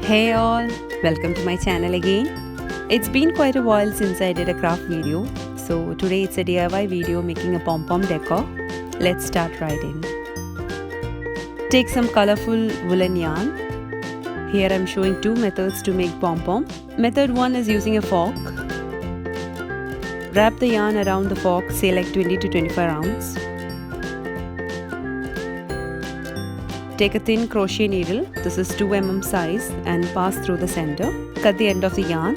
Hey all, welcome to my channel again. It's been quite a while since I did a craft video, so today it's a DIY video making a pom-pom decor. Let's start right in. Take some colorful woolen yarn. Here I'm showing two methods to make pom-pom. Method 1 is using a fork. Wrap the yarn around the fork, say like 20 to 25 rounds. Take a thin crochet needle, this is 2 mm size, and pass through the center. Cut the end of the yarn.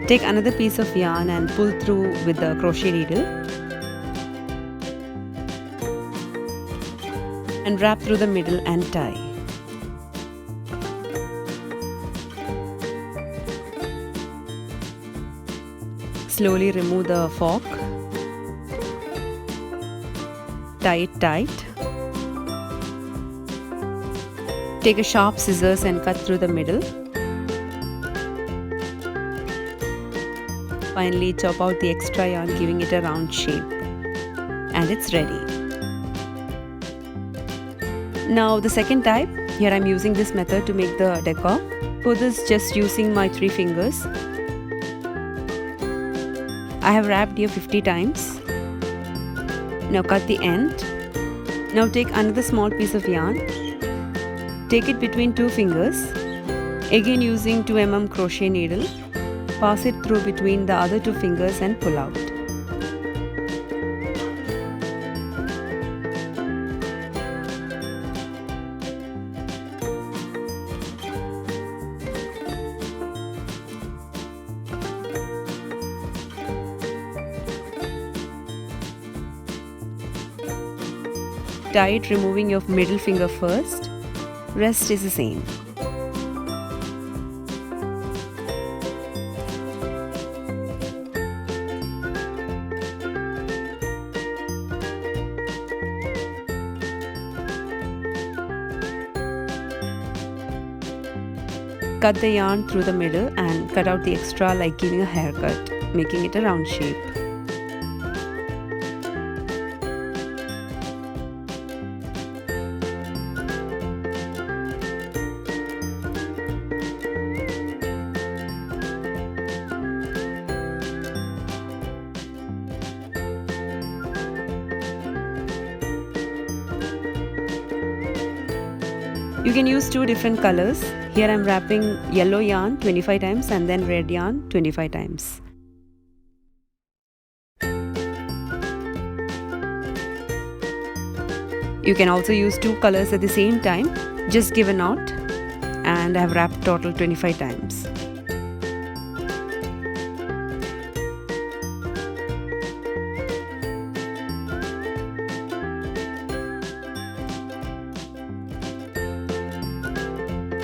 Take another piece of yarn and pull through with the crochet needle. And wrap through the middle and tie. Slowly remove the fork. Tie it tight. Take a sharp scissors and cut through the middle. Finally, chop out the extra yarn, giving it a round shape. And it's ready. Now the second type, here I'm using this method to make the decor. For this, just using my 3 fingers. I have wrapped here 50 times. Now cut the end. Now take another small piece of yarn. Take it between 2 fingers, again using 2 mm crochet needle, pass it through between the other 2 fingers and pull out. Tie it removing your middle finger first. Rest is the same. Cut the yarn through the middle and cut out the extra like giving a haircut, making it a round shape. You can use 2 different colors. Here I am wrapping yellow yarn 25 times and then red yarn 25 times. You can also use 2 colors at the same time. Just give a knot, and I have wrapped total 25 times.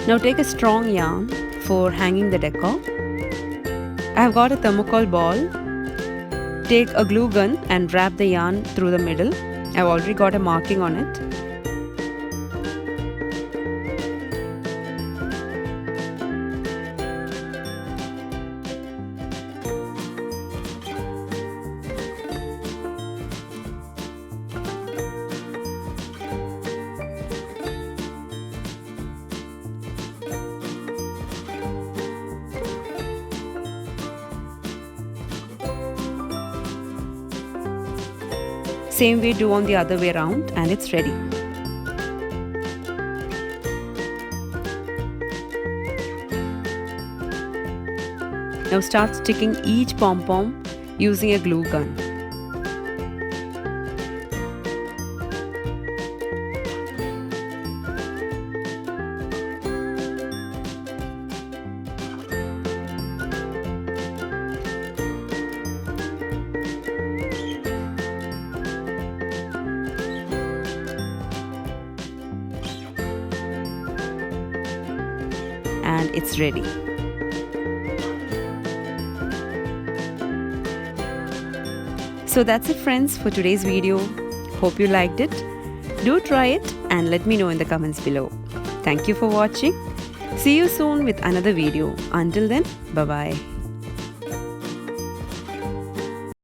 Now take a strong yarn for hanging the decor. I have got a thermocol ball. Take a glue gun and wrap the yarn through the middle. I have already got a marking on it. Same way do on the other way around, and it's ready. Now start sticking each pom-pom using a glue gun. And it's ready. So that's it, friends, for today's video. Hope you liked it. Do try it and let me know in the comments below. Thank you for watching. See you soon with another video. Until then, bye bye.